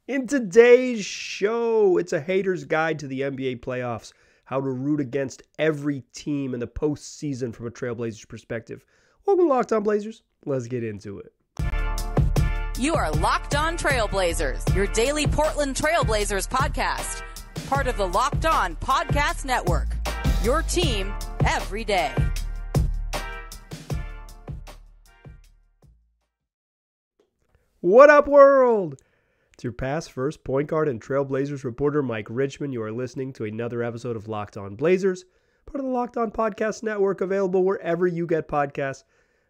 In today's show, it's a hater's guide to the NBA playoffs, how to root against every team in the postseason from a Trailblazers perspective. Welcome to Locked On Blazers. Let's get into it. You are Locked On Trailblazers, your daily Portland Trailblazers podcast. Part of the Locked On Podcast Network, your team every day. What up, world? It's your past first point guard and Trailblazers reporter, Mike Richmond. You are listening to another episode of Locked On Blazers, part of the Locked On Podcast Network, available wherever you get podcasts,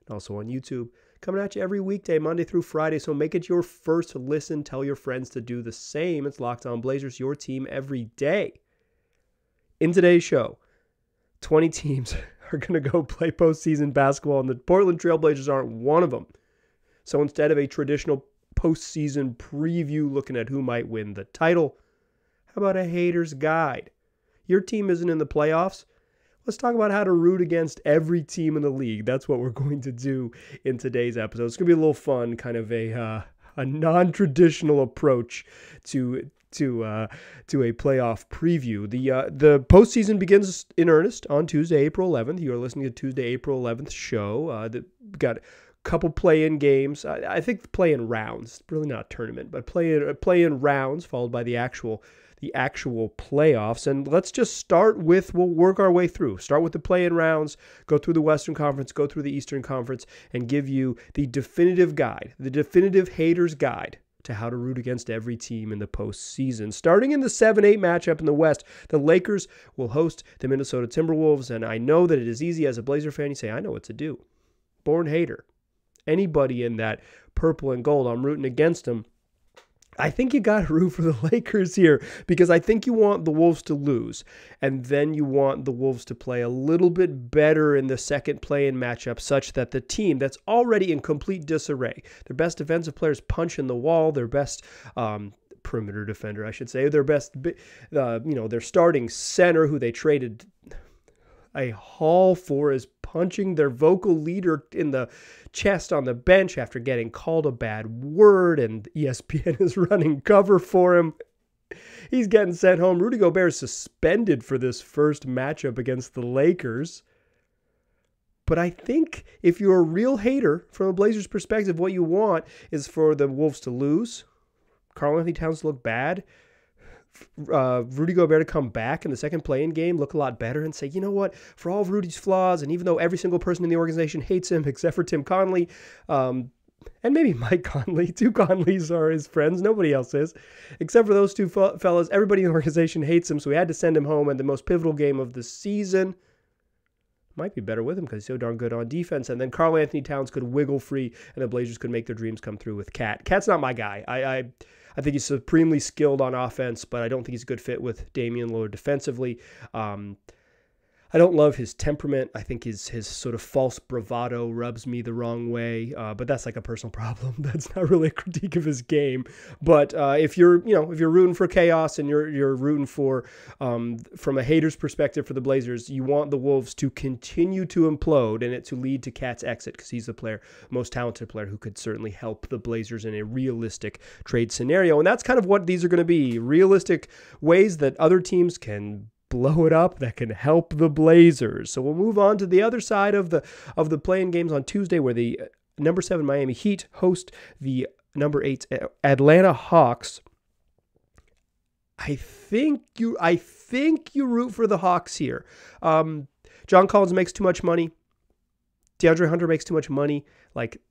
and also on YouTube. Coming at you every weekday, Monday through Friday, so make it your first listen. Tell your friends to do the same. It's Locked On Blazers, your team every day. In today's show, 20 teams are going to go play postseason basketball, and the Portland Trailblazers aren't one of them. So instead of a traditional postseason preview looking at who might win the title, how about a hater's guide? Your team isn't in the playoffs. Let's talk about how to root against every team in the league. That's what we're going to do in today's episode. It's going to be a little fun, kind of a non-traditional approach to a playoff preview. The postseason begins in earnest on Tuesday, April 11th. You are listening to Tuesday, April 11th show. Got couple play-in games. I think the play-in rounds, really not a tournament, but play-in rounds followed by the actual playoffs. And let's just start with, we'll work our way through. Start with the play-in rounds, go through the Western Conference, go through the Eastern Conference, and give you the definitive guide, the definitive hater's guide to how to root against every team in the postseason. Starting in the 7-8 matchup in the West, the Lakers will host the Minnesota Timberwolves. And I know that it is easy as a Blazer fan. You say, I know what to do. Born hater. Anybody in that purple and gold, I'm rooting against them. I think you got to root for the Lakers here because I think you want the Wolves to lose, and then you want the Wolves to play a little bit better in the second play-in matchup such that the team that's already in complete disarray, their best defensive players punch in the wall, their best perimeter defender, I should say, their best, their starting center who they traded a haul for is punching their vocal leader in the chest on the bench after getting called a bad word, and ESPN is running cover for him. He's getting sent home. Rudy Gobert is suspended for this first matchup against the Lakers. But I think if you're a real hater from a Blazers perspective, what you want is for the Wolves to lose, Karl-Anthony Towns to look bad, Rudy Gobert to come back in the second play-in game, look a lot better, and say, you know what, for all of Rudy's flaws, and even though every single person in the organization hates him except for Tim Conley, and maybe Mike Conley, two Conleys are his friends, nobody else is, except for those two fellas, everybody in the organization hates him, so we had to send him home in the most pivotal game of the season. Might be better with him because he's so darn good on defense, and then Karl-Anthony Towns could wiggle free, and the Blazers could make their dreams come through with Cat. Cat's not my guy. I think he's supremely skilled on offense, but I don't think he's a good fit with Damian Lillard defensively. I don't love his temperament. I think his sort of false bravado rubs me the wrong way, but that's like a personal problem. That's not really a critique of his game. But if you're rooting for chaos and you're rooting for, from a hater's perspective for the Blazers, you want the Wolves to continue to implode and it to lead to Cat's exit because he's the most talented player who could certainly help the Blazers in a realistic trade scenario. And that's kind of what these are going to be, realistic ways that other teams can blow it up that can help the Blazers. So we'll move on to the other side of the play-in games on Tuesday, where the number 7 Miami Heat host the number 8 Atlanta Hawks. I think you root for the Hawks here. John Collins makes too much money. DeAndre Hunter makes too much money. Like,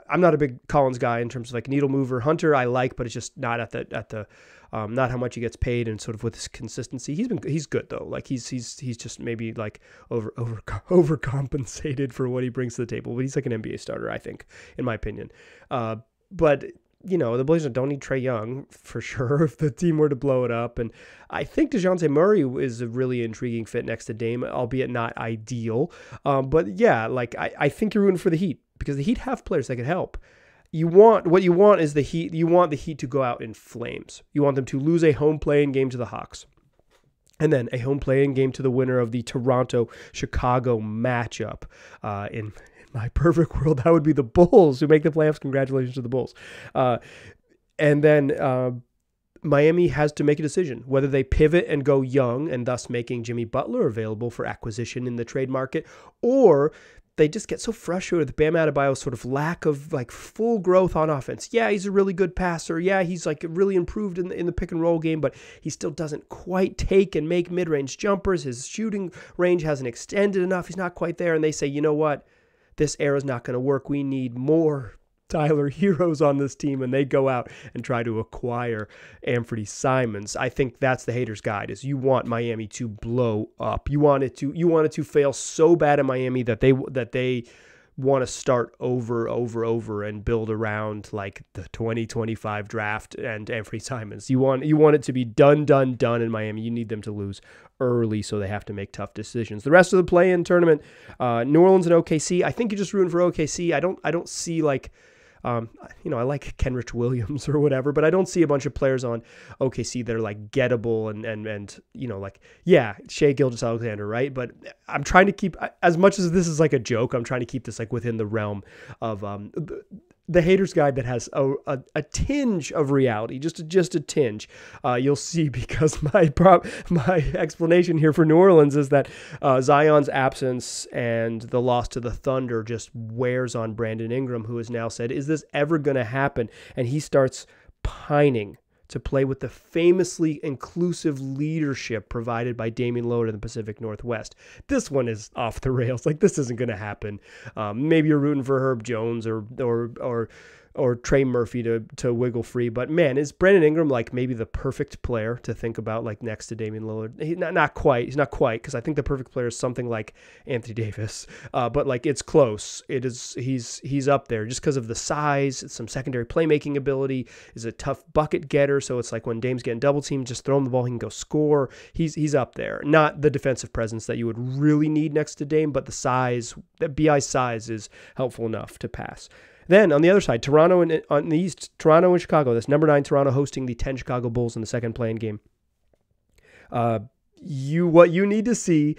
I'm not a big Collins guy in terms of like needle mover. Hunter I like, but it's just not at the not how much he gets paid and sort of with his consistency. He's good though. Like he's just maybe like overcompensated for what he brings to the table. But he's like an NBA starter, I think, in my opinion. But the Blazers don't need Trae Young for sure if the team were to blow it up. And I think DeJounte Murray is a really intriguing fit next to Dame, albeit not ideal. But yeah, like I think you're rooting for the Heat because the Heat have players that could help. What you want is the Heat. You want the Heat to go out in flames. You want them to lose a home play-in game to the Hawks. And then a home play-in game to the winner of the Toronto-Chicago matchup. In my perfect world, that would be the Bulls who make the playoffs. Congratulations to the Bulls. And then Miami has to make a decision whether they pivot and go young and thus making Jimmy Butler available for acquisition in the trade market, or they just get so frustrated with Bam Adebayo's sort of lack of like full growth on offense. Yeah, he's a really good passer. Yeah, he's like really improved in the pick and roll game, but he still doesn't quite take and make mid-range jumpers. His shooting range hasn't extended enough. He's not quite there. And they say, you know what? This era's not going to work. We need more Tyler heroes on this team, and they go out and try to acquire Anthony Simons. I think that's the hater's guide, is you want Miami to blow up. You want it to fail so bad in Miami that they want to start over and build around like the 2025 draft and Anthony Simons. You want it to be done in Miami. You need them to lose early, so they have to make tough decisions. The rest of the play-in tournament, New Orleans and OKC. I think you're just rooting for OKC. I don't see like, I like Kenrich Williams or whatever, but I don't see a bunch of players on OKC that are like gettable and like, yeah, Shai Gilgeous-Alexander, right? But I'm trying to keep, as much as this is like a joke, I'm trying to keep this like within the realm of the hater's guide that has a tinge of reality, just a tinge. You'll see, because my explanation here for New Orleans is that Zion's absence and the loss to the Thunder just wears on Brandon Ingram, who has now said, is this ever going to happen? And he starts pining to play with the famously inclusive leadership provided by Damian Lillard in the Pacific Northwest. This one is off the rails. Like, this isn't going to happen. Maybe you're rooting for Herb Jones or Trey Murphy to wiggle free. But man, is Brandon Ingram like maybe the perfect player to think about like next to Damian Lillard? He's not quite, because I think the perfect player is something like Anthony Davis. But like, it's close. It is. He's up there just because of the size, some secondary playmaking ability. Is a tough bucket getter. So it's like when Dame's getting double teamed, just throw him the ball, he can go score. He's up there. Not the defensive presence that you would really need next to Dame, but the size. That BI's size is helpful enough to pass. Then on the other side, on the East, Toronto and Chicago. That's number 9 Toronto hosting the 10 Chicago Bulls in the second play-in game. What you need to see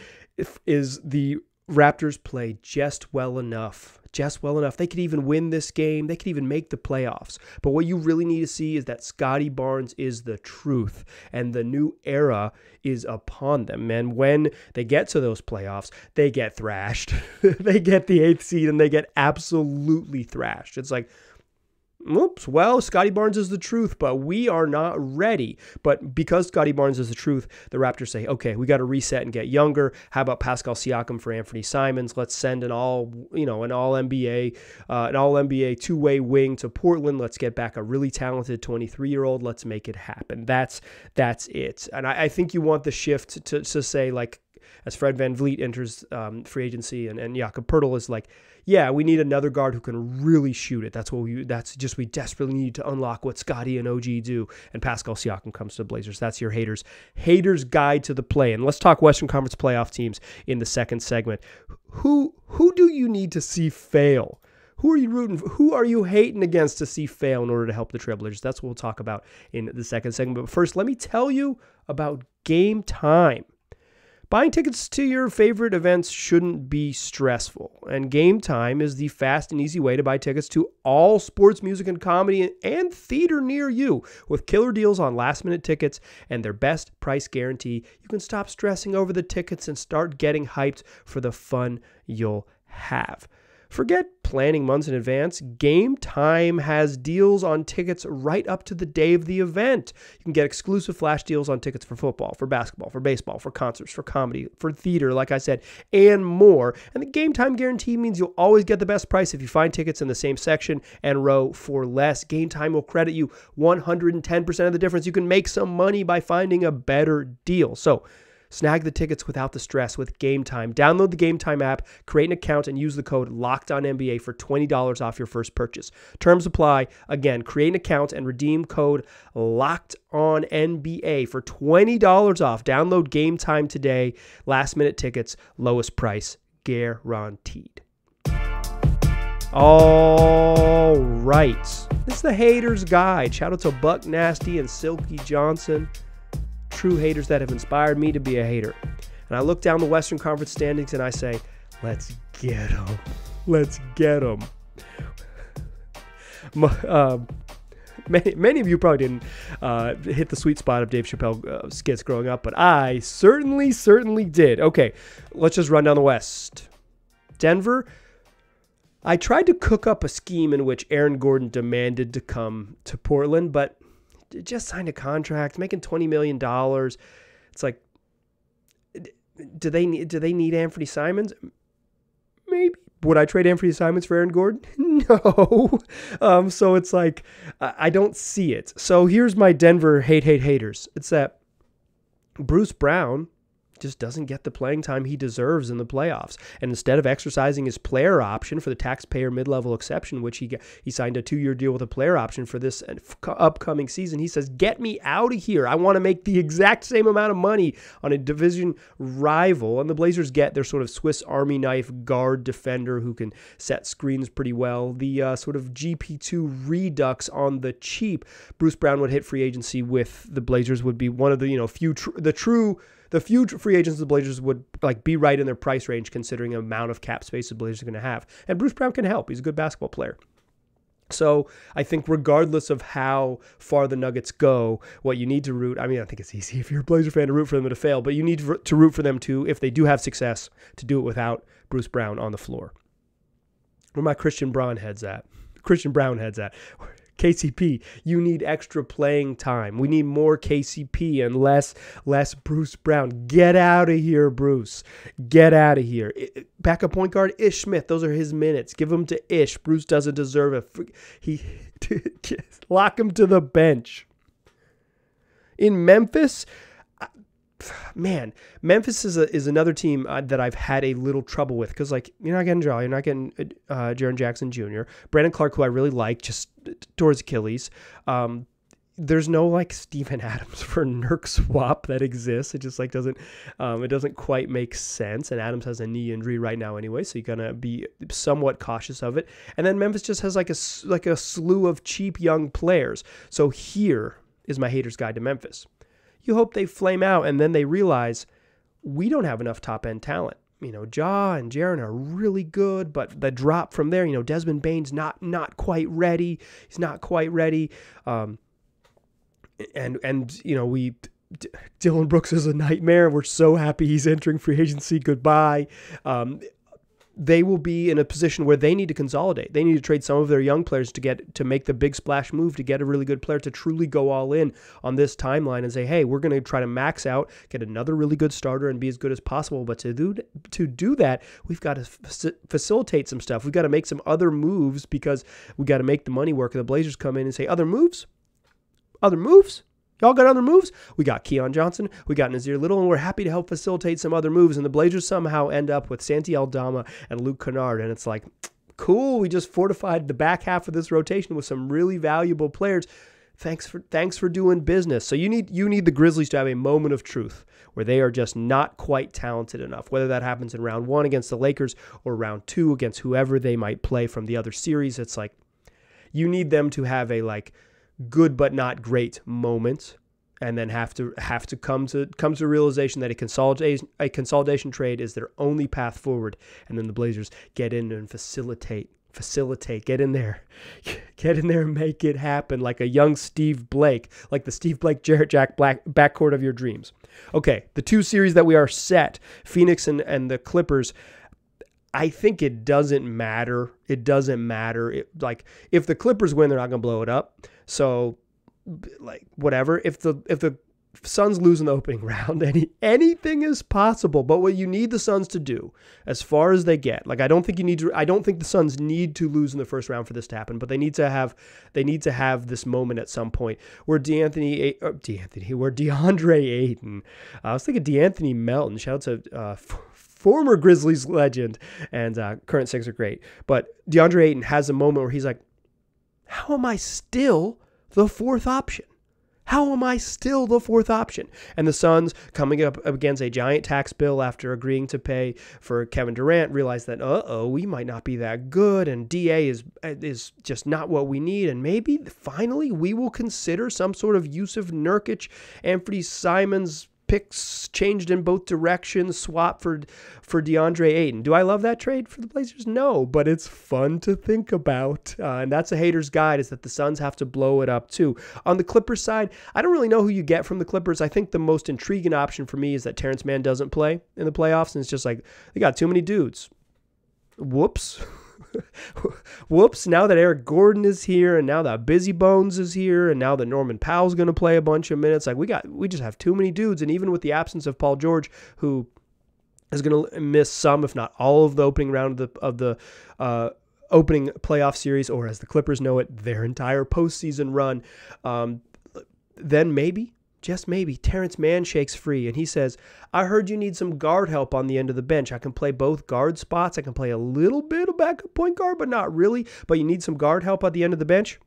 is the Raptors play just well enough. They could even win this game. They could even make the playoffs. But what you really need to see is that Scotty Barnes is the truth, and the new era is upon them. And when they get to those playoffs, they get thrashed. They get the 8th seed, and they get absolutely thrashed. It's like, oops, well, Scotty Barnes is the truth, but we are not ready. But because Scotty Barnes is the truth, the Raptors say, okay, we got to reset and get younger. How about Pascal Siakam for Anthony Simons? Let's send an all NBA two-way wing to Portland. Let's get back a really talented 23-year-old. Let's make it happen. That's it. And I think you want the shift to say, like, as Fred VanVleet enters free agency and Jakob Poeltl is like, yeah, we need another guard who can really shoot it. We desperately need to unlock what Scotty and OG do. And Pascal Siakam comes to the Blazers. That's your haters guide to the play. And let's talk Western Conference playoff teams in the second segment. Who do you need to see fail? Who are you rooting for? Who are you hating against to see fail in order to help the Trailblazers? That's what we'll talk about in the second segment. But first, let me tell you about Gametime. Buying tickets to your favorite events shouldn't be stressful, and Gametime is the fast and easy way to buy tickets to all sports, music, and comedy and theater near you. With killer deals on last-minute tickets and their best price guarantee, you can stop stressing over the tickets and start getting hyped for the fun you'll have. Forget planning months in advance. Gametime has deals on tickets right up to the day of the event. You can get exclusive flash deals on tickets for football, for basketball, for baseball, for concerts, for comedy, for theater, like I said, and more. And the Gametime guarantee means you'll always get the best price if you find tickets in the same section and row for less. Gametime will credit you 110% of the difference. You can make some money by finding a better deal. So, snag the tickets without the stress with Gametime. Download the Gametime app, create an account, and use the code LOCKEDONNBA for $20 off your first purchase. Terms apply. Again, create an account and redeem code LOCKEDONNBA for $20 off. Download Gametime today. Last minute tickets, lowest price guaranteed. All right. This is the Hater's Guide. Shout out to Buck Nasty and Silky Johnson. True haters that have inspired me to be a hater. And I look down the Western Conference standings and I say, let's get them. Let's get them. Many of you probably didn't hit the sweet spot of Dave Chappelle skits growing up, but I certainly did. Okay, let's just run down the West. Denver, I tried to cook up a scheme in which Aaron Gordon demanded to come to Portland, but just signed a contract, making $20 million. It's like, do they need Anthony Simons? Maybe. Would I trade Anthony Simons for Aaron Gordon? No. So it's like, I don't see it. So here's my Denver haters. It's that Bruce Brown just doesn't get the playing time he deserves in the playoffs. And instead of exercising his player option for the taxpayer mid-level exception, which he signed a 2-year deal with a player option for this upcoming season, he says, get me out of here. I want to make the exact same amount of money on a division rival. And the Blazers get their sort of Swiss Army knife guard defender who can set screens pretty well. The sort of GP2 redux on the cheap. Bruce Brown would hit free agency with the Blazers, would be one of the few free agents the Blazers would be right in their price range considering the amount of cap space the Blazers are going to have. And Bruce Brown can help. He's a good basketball player. So I think regardless of how far the Nuggets go, what you need to root, I think it's easy if you're a Blazer fan to root for them to fail, but you need to root for them to, if they do have success, to do it without Bruce Brown on the floor. Where my Christian Brown heads at? KCP, you need extra playing time. We need more KCP and less Bruce Brown. Get out of here, Bruce. Get out of here. Backup point guard, Ish Smith. Those are his minutes. Give them to Ish. Bruce doesn't deserve it. Lock him to the bench. In Memphis, Memphis is another team that I've had a little trouble with because, you're not getting Ja, you're not getting Jaren Jackson Jr. Brandon Clark, who I really like, just towards Achilles. There's no Steven Adams for Nurk swap that exists. It just doesn't quite make sense. And Adams has a knee injury right now anyway, so you're gonna be somewhat cautious of it. And then Memphis just has a slew of cheap young players. So here is my hater's guide to Memphis. You hope they flame out and then they realize we don't have enough top-end talent. Ja and Jaren are really good, but the drop from there, Desmond Bane's not quite ready. He's not quite ready. And Dylan Brooks is a nightmare. We're so happy he's entering free agency. Goodbye. They will be in a position where they need to consolidate. They need to trade some of their young players to make the big splash move, to get a really good player, to truly go all in on this timeline and say, hey, we're going to try to max out, get another really good starter and be as good as possible. But to do that, we've got to facilitate some stuff. We've got to make some other moves because we've got to make the money work. And the Blazers come in and say, other moves? Other moves? Y'all got other moves? We got Keon Johnson, we got Nazir Little, and we're happy to help facilitate some other moves. And the Blazers somehow end up with Santi Aldama and Luke Kennard. And it's like, cool, we just fortified the back half of this rotation with some really valuable players. Thanks for doing business. So you need the Grizzlies to have a moment of truth where they are just not quite talented enough, whether that happens in round 1 against the Lakers or round 2 against whoever they might play from the other series. It's like you need them to have a good but not great moment, and then have to come to realization that a consolidation trade is their only path forward, and then the Blazers get in and facilitate, get in there and make it happen like a young Steve Blake, like the Steve Blake Jarrett Jack backcourt of your dreams. Okay, the 2 series that we are set, Phoenix and the Clippers. I think it doesn't matter. If the Clippers win, they're not going to blow it up. So, whatever. If the Suns lose in the opening round, anything is possible. But what you need the Suns to do, as far as they get, I don't think the Suns need to lose in the first round for this to happen. But they need to have this moment at some point where DeAndre Ayton. I was thinking DeAnthony Melton. Shout out to former Grizzlies legend and current Sixer great. But DeAndre Ayton has a moment where he's like, how am I still the fourth option? And the Suns, coming up against a giant tax bill after agreeing to pay for Kevin Durant, realize that, we might not be that good, and DA is just not what we need, and maybe finally we will consider some sort of Yusuf Nurkic, Anthony Simons picks changed in both directions, swap for DeAndre Ayton. Do I love that trade for the Blazers? No, but it's fun to think about. And that's a hater's guide, is that the Suns have to blow it up too. On the Clippers side, I don't really know who you get from the Clippers. I think the most intriguing option for me is that Terrence Mann doesn't play in the playoffs, and it's just like, they got too many dudes. Whoops. Whoops, now that Eric Gordon is here, and now that Busy Bones is here, and now that Norman Powell's going to play a bunch of minutes, like we just have too many dudes. And even with the absence of Paul George, who is going to miss some, if not all, of the opening round of the opening playoff series, or as the Clippers know it, their entire postseason run, then maybe, just maybe, Terrence Mann shakes free and he says, I heard you need some guard help on the end of the bench. I can play both guard spots. I can play a little bit of backup point guard, but not really. But you need some guard help at the end of the bench.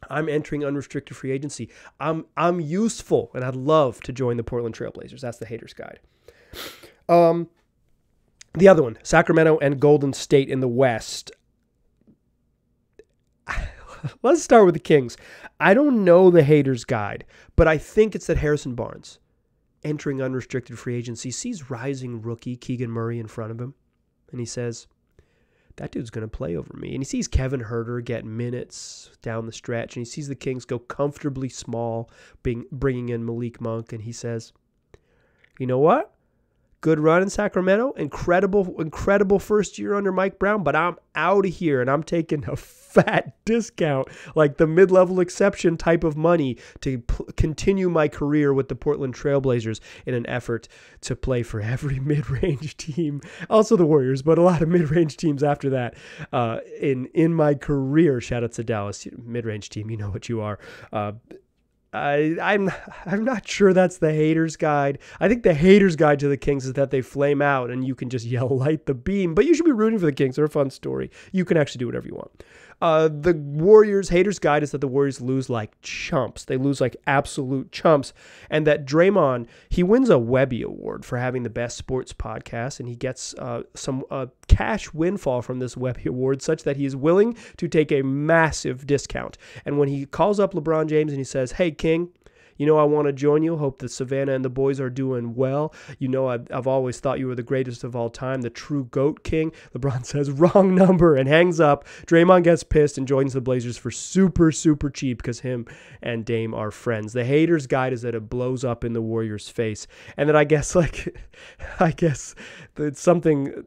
I'm entering unrestricted free agency. I'm useful, and I'd love to join the Portland Trail Blazers. That's the hater's guide. The other one, Sacramento and Golden State in the West. Let's start with the Kings. I don't know the hater's guide, but I think it's that Harrison Barnes, entering unrestricted free agency, sees rising rookie Keegan Murray in front of him, and he says, that dude's going to play over me. And he sees Kevin Huerter get minutes down the stretch, and he sees the Kings go comfortably small, bringing in Malik Monk, and he says, you know what? Good run in Sacramento. Incredible first year under Mike Brown, but I'm out of here, and I'm taking a fat discount, like the mid-level exception type of money, to continue my career with the Portland Trail Blazers in an effort to play for every mid-range team. Also the Warriors, but a lot of mid-range teams after that in my career. Shout out to Dallas, mid-range team, you know what you are. I'm not sure that's the hater's guide. I think the hater's guide to the Kings is that they flame out and you can just yell, light the beam. But you should be rooting for the Kings. They're a fun story. You can actually do whatever you want. The Warriors, hater's guide is that the Warriors lose like chumps. They lose like absolute chumps. And that Draymond, he wins a Webby Award for having the best sports podcast, and he gets some cash windfall from this Webby Award, such that he is willing to take a massive discount. And when he calls up LeBron James and he says, hey, King, you know, I want to join you. Hope that Savannah and the boys are doing well. You know, I've always thought you were the greatest of all time, the true GOAT King. LeBron says, wrong number, and hangs up. Draymond gets pissed and joins the Blazers for super, super cheap because him and Dame are friends. The hater's guide is that it blows up in the Warriors' face. And then I guess it's something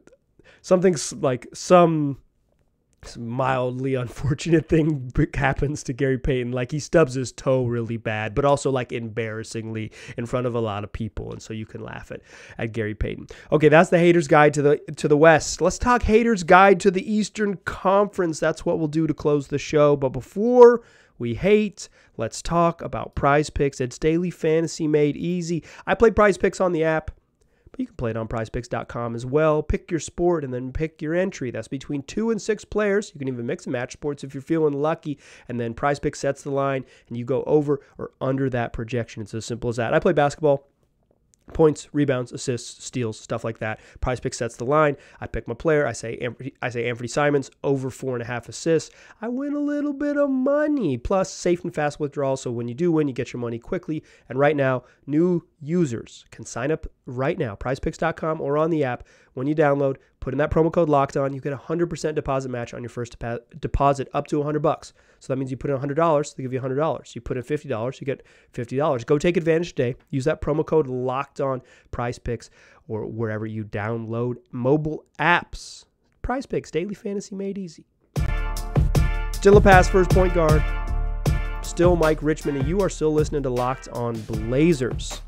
like some mildly unfortunate thing happens to Gary Payton. Like, he stubs his toe really bad, but also like embarrassingly in front of a lot of people, and so you can laugh at Gary Payton. Okay, that's the hater's guide to the West. Let's talk hater's guide to the Eastern Conference. That's what we'll do to close the show. But before we hate, let's talk about PrizePicks. It's daily fantasy made easy. I play PrizePicks on the app, but you can play it on PrizePicks.com as well. Pick your sport and then pick your entry. That's between 2 and 6 players. You can even mix and match sports if you're feeling lucky. And then PrizePicks sets the line, and you go over or under that projection. It's as simple as that. I play basketball. Points, rebounds, assists, steals, stuff like that. PrizePicks sets the line. I pick my player. I say Anthony Simons over 4.5 assists. I win a little bit of money, plus safe and fast withdrawals. So when you do win, you get your money quickly. And right now, new users can sign up right now, PrizePicks.com or on the app. When you download, put in that promo code LOCKEDON. You get a 100% deposit match on your first deposit up to $100. So that means you put in $100, they give you $100. You put in $50, you get $50. Go take advantage today. Use that promo code LOCKEDON, PrizePicks, or wherever you download mobile apps. PrizePicks, daily fantasy made easy. Still a pass first point guard. Still Mike Richmond, and you are still listening to Locked On Blazers.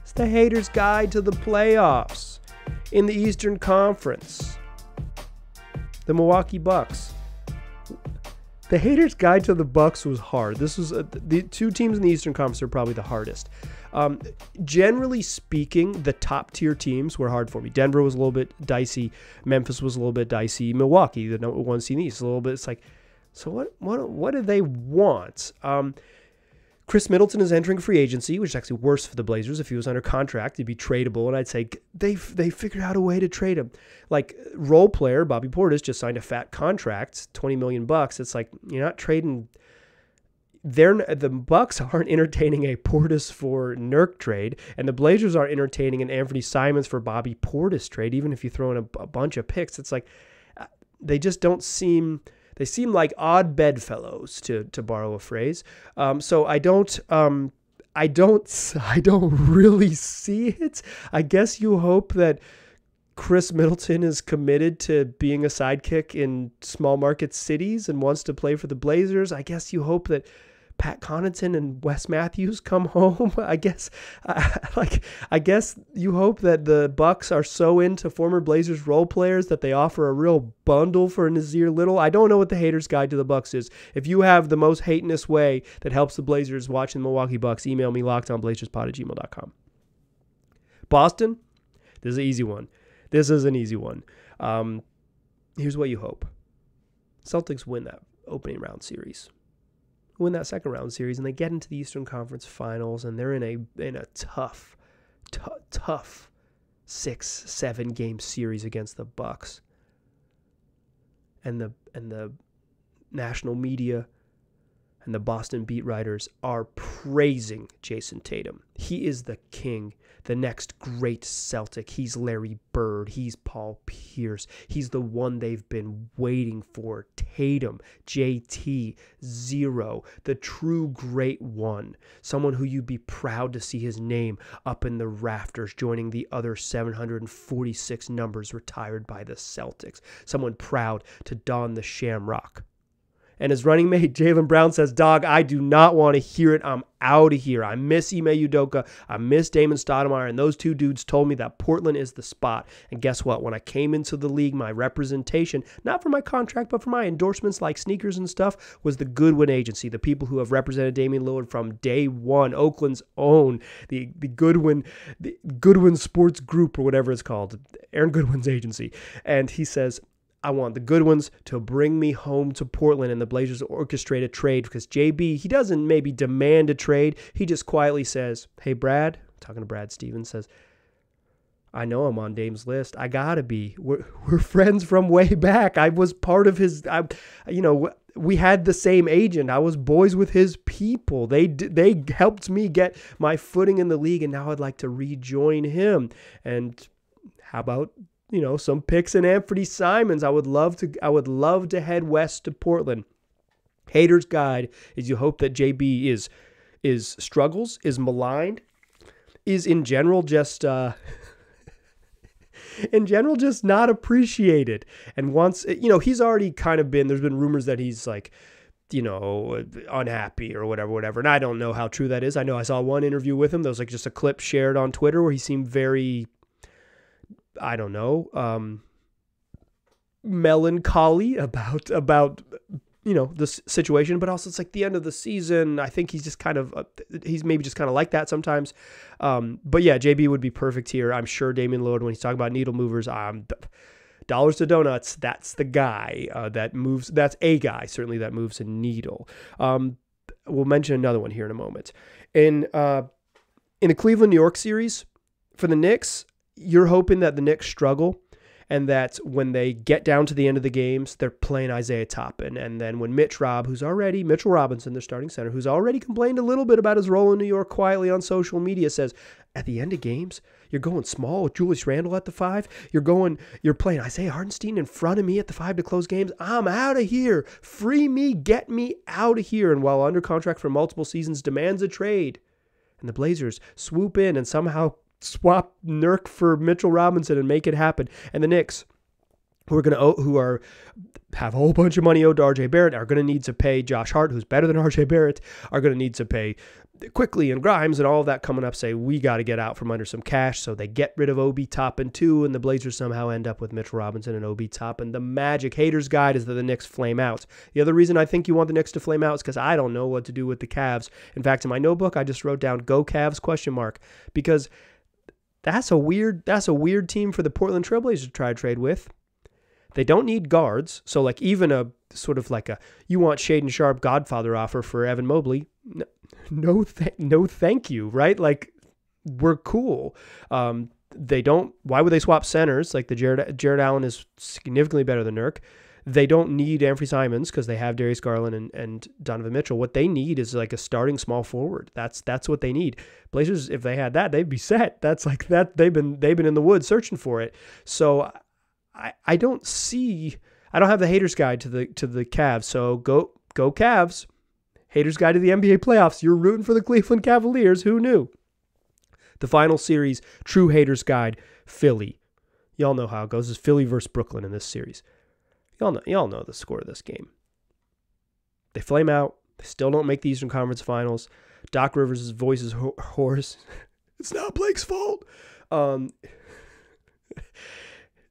It's the hater's guide to the playoffs. In the Eastern Conference, the Milwaukee Bucks. The hater's guide to the Bucks was hard. This was the two teams in the Eastern Conference are probably the hardest. Generally speaking, the top tier teams were hard for me. Denver was a little bit dicey. Memphis was a little bit dicey. Milwaukee, the number one seed in the East, a little bit. It's like, so what do they want? Chris Middleton is entering free agency, which is actually worse for the Blazers. If he was under contract, he'd be tradable, and I'd say they figured out a way to trade him. Like, role player Bobby Portis just signed a fat contract, $20 million. It's like, you're not trading the Bucks aren't entertaining a Portis for Nurk trade, and the Blazers aren't entertaining an Anthony Simons for Bobby Portis trade. Even if you throw in a bunch of picks, it's like they just don't seem. They seem like odd bedfellows, to borrow a phrase. So I don't really see it. I guess you hope that Chris Middleton is committed to being a sidekick in small market cities and wants to play for the Blazers. I guess you hope that Pat Connaughton and Wes Matthews come home. I guess you hope that the Bucks are so into former Blazers role players that they offer a real bundle for Nasir Little. I don't know what the haters' guide to the Bucks is. If you have the most hatinous way that helps the Blazers watching the Milwaukee Bucks, email me lockedonblazerspod@gmail.com. Boston, this is an easy one. Here's what you hope. Celtics win that opening round series. Win that second round series, and they get into the Eastern Conference Finals, and they're in a tough 6-7 game series against the Bucks. And the national media and the Boston beat writers are praising Jason Tatum. He is the king, the next great Celtic. He's Larry Bird. He's Paul Pierce. He's the one they've been waiting for. Tatum, JT, Zero, the true great one. Someone who you'd be proud to see his name up in the rafters, joining the other 746 numbers retired by the Celtics. Someone proud to don the shamrock. And his running mate, Jaylen Brown, says, "Dog, I do not want to hear it. I'm out of here. I miss Ime Udoka. I miss Damon Stoudemire. And those two dudes told me that Portland is the spot. And guess what? When I came into the league, my representation, not for my contract, but for my endorsements like sneakers and stuff, was the Goodwin Agency, the people who have represented Damian Lillard from day one, Oakland's own, the Goodwin Sports Group, or whatever it's called, Aaron Goodwin's agency." And he says, "I want the Goodwins to bring me home to Portland," and the Blazers orchestrate a trade because JB, he doesn't maybe demand a trade. He just quietly says, "Hey, Brad," talking to Brad Stevens, says, "I know I'm on Dame's list. I gotta be. We're friends from way back. I was part of his, we had the same agent. I was boys with his people. They helped me get my footing in the league, and now I'd like to rejoin him. And how about some picks in Anthony Simons? I would love to head west to Portland." Haters' guide is you hope that JB is struggles, is maligned, is in general just not appreciated, and wants, he's already kind of been, there's been rumors that he's like, unhappy or whatever. And I don't know how true that is. I know I saw one interview with him. There was like just a clip shared on Twitter where he seemed very, I don't know, melancholy about the situation, but also it's like the end of the season. I think he's just kind of, he's maybe just kind of like that sometimes. But yeah, JB would be perfect here. I'm sure Damian Lillard, when he's talking about needle movers, dollars to donuts, that's the guy that moves. That's a guy, certainly, that moves a needle. We'll mention another one here in a moment. In the Cleveland-New York series for the Knicks, you're hoping that the Knicks struggle and that when they get down to the end of the games, they're playing Isaiah Toppin. And then when Mitchell Robinson, their starting center, who's already complained a little bit about his role in New York quietly on social media, says, at the end of games, you're going small with Julius Randle at the 5. You're playing Isaiah Hartenstein in front of me at the 5 to close games. I'm out of here. Free me. Get me out of here. And while under contract for multiple seasons, demands a trade. And the Blazers swoop in and somehow swap Nurk for Mitchell Robinson and make it happen. And the Knicks, who have a whole bunch of money owed to RJ Barrett, are going to need to pay Josh Hart, who's better than RJ Barrett, are going to need to pay Quickly and Grimes and all of that coming up, say, we got to get out from under some cash. So they get rid of Obi Toppin too, and the Blazers somehow end up with Mitchell Robinson and Obi Toppin. The magic haters' guide is that the Knicks flame out. The other reason I think you want the Knicks to flame out is because I don't know what to do with the Cavs. In fact, in my notebook, I just wrote down "Go Cavs?" because that's a weird team for the Portland Trailblazers to try to trade with. They don't need guards. So like even a sort of like you want Shaedon Sharpe Godfather offer for Evan Mobley. No, thank you, right? Like, we're cool. Why would they swap centers? Like the Jared Allen is significantly better than Nurk. They don't need Anfernee Simons because they have Darius Garland and Donovan Mitchell. What they need is like a starting small forward. That's what they need. Blazers, if they had that, they'd be set. That's like that. They've been in the woods searching for it. So I don't have the haters guide to the Cavs. So go Cavs. Haters guide to the NBA playoffs. You're rooting for the Cleveland Cavaliers. Who knew? The final series, true haters guide, Philly. Y'all know how it goes. It's Philly versus Brooklyn in this series. Y'all know the score of this game. They flame out. They still don't make the Eastern Conference Finals. Doc Rivers' voice is hoarse. It's not Blake's fault.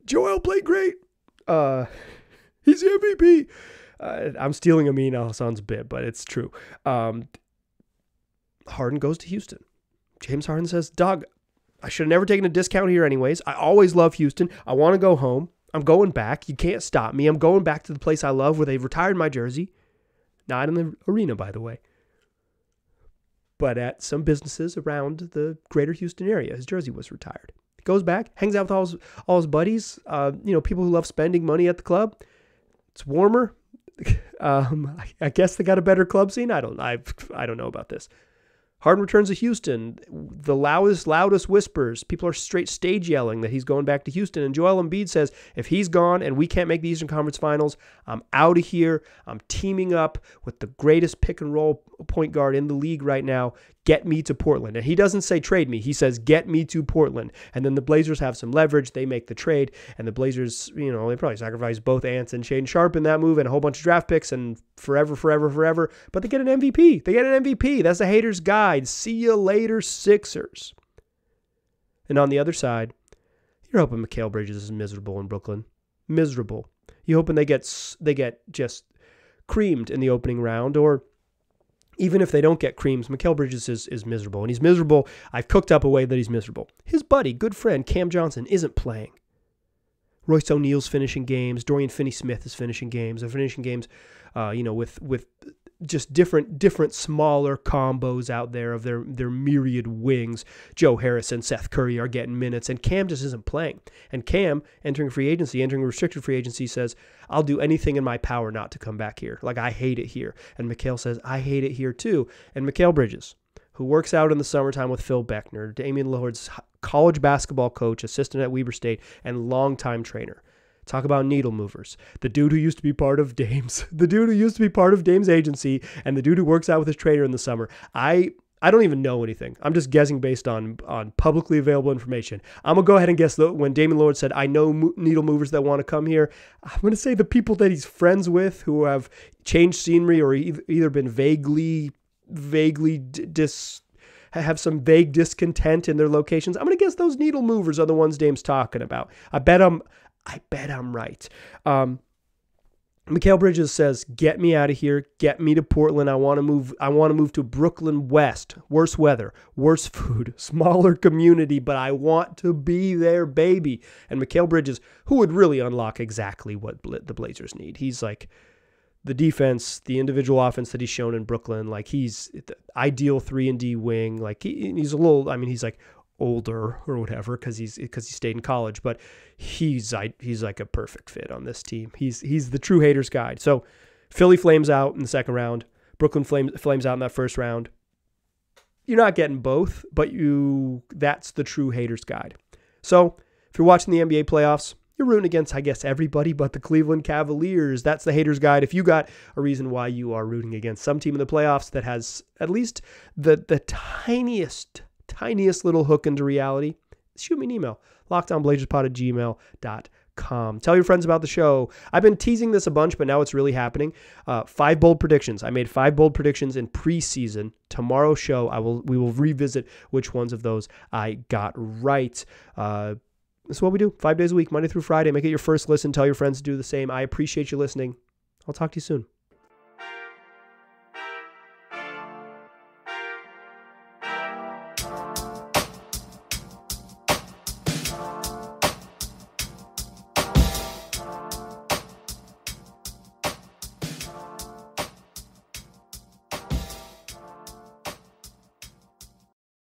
Joel played great. He's the MVP. I'm stealing Amin Al-Hassan's bit, but it's true. Harden goes to Houston. James Harden says, Doug, I should have never taken a discount here anyways. I always love Houston. I want to go home. I'm going back. You can't stop me. I'm going back to the place I love where they've retired my jersey. Not in the arena, by the way, but at some businesses around the greater Houston area. His jersey was retired. He goes back, hangs out with all his buddies, people who love spending money at the club. It's warmer. I guess they got a better club scene. I don't know about this. Harden returns to Houston. The loudest whispers. People are straight stage yelling that he's going back to Houston. And Joel Embiid says, if he's gone and we can't make the Eastern Conference Finals, I'm out of here. I'm teaming up with the greatest pick and roll point guard in the league right now. Get me to Portland. And he doesn't say trade me. He says, get me to Portland. And then the Blazers have some leverage. They make the trade. And the Blazers, they probably sacrifice both Ants and Shaedon Sharpe in that move and a whole bunch of draft picks and forever. But they get an MVP. That's the haters' guide. See you later, Sixers. And on the other side, you're hoping Mikal Bridges is miserable in Brooklyn. Miserable. You're hoping they get just creamed in the opening round, or even if they don't get creams, Mikal Bridges is miserable. And he's miserable. I've cooked up a way that he's miserable. His buddy, good friend, Cam Johnson, isn't playing. Royce O'Neal's finishing games. Dorian Finney-Smith is finishing games. They're finishing games, with just different smaller combos out there of their myriad wings. Joe Harris and Seth Curry are getting minutes, and Cam just isn't playing. And Cam, entering restricted free agency, says, I'll do anything in my power not to come back here. Like, I hate it here. And Mikal says, I hate it here too. And Mikal Bridges, who works out in the summertime with Phil Beckner, Damian Lillard's college basketball coach, assistant at Weber State, and longtime trainer. Talk about needle movers. The dude who used to be part of Dame's agency, and the dude who works out with his trainer in the summer. I don't even know anything. I'm just guessing based on publicly available information. I'm going to go ahead and guess that when Damian Lillard said, I know needle movers that want to come here, I'm going to say the people that he's friends with who have changed scenery or either been vaguely have some vague discontent in their locations. I'm going to guess those needle movers are the ones Dame's talking about. I bet I'm right. Mikal Bridges says, get me out of here. Get me to Portland. I want to move to Brooklyn West. Worse weather, worse food, smaller community, but I want to be there, baby. And Mikal Bridges, who would really unlock exactly what the Blazers need. He's like the defense, the individual offense that he's shown in Brooklyn. Like, he's the ideal 3-and-D wing. Like, he's a little, he's like older or whatever because he stayed in college, but he's like a perfect fit on this team. He's the true haters guide. So Philly flames out in the second round. Brooklyn flames out in that first round. You're not getting both, but that's the true haters guide. So if you're watching the NBA playoffs, you're rooting against, I guess, everybody but the Cleveland Cavaliers. That's the haters guide. If you got a reason why you are rooting against some team in the playoffs that has at least the tiniest little hook into reality, shoot me an email, lockedonblazerspod@gmail.com. Tell your friends about the show. I've been teasing this a bunch, but now it's really happening. 5 bold predictions. I made 5 bold predictions in preseason. Tomorrow's show, we will revisit which ones of those I got right. This is what we do 5 days a week, Monday through Friday. Make it your first listen. Tell your friends to do the same. I appreciate you listening. I'll talk to you soon.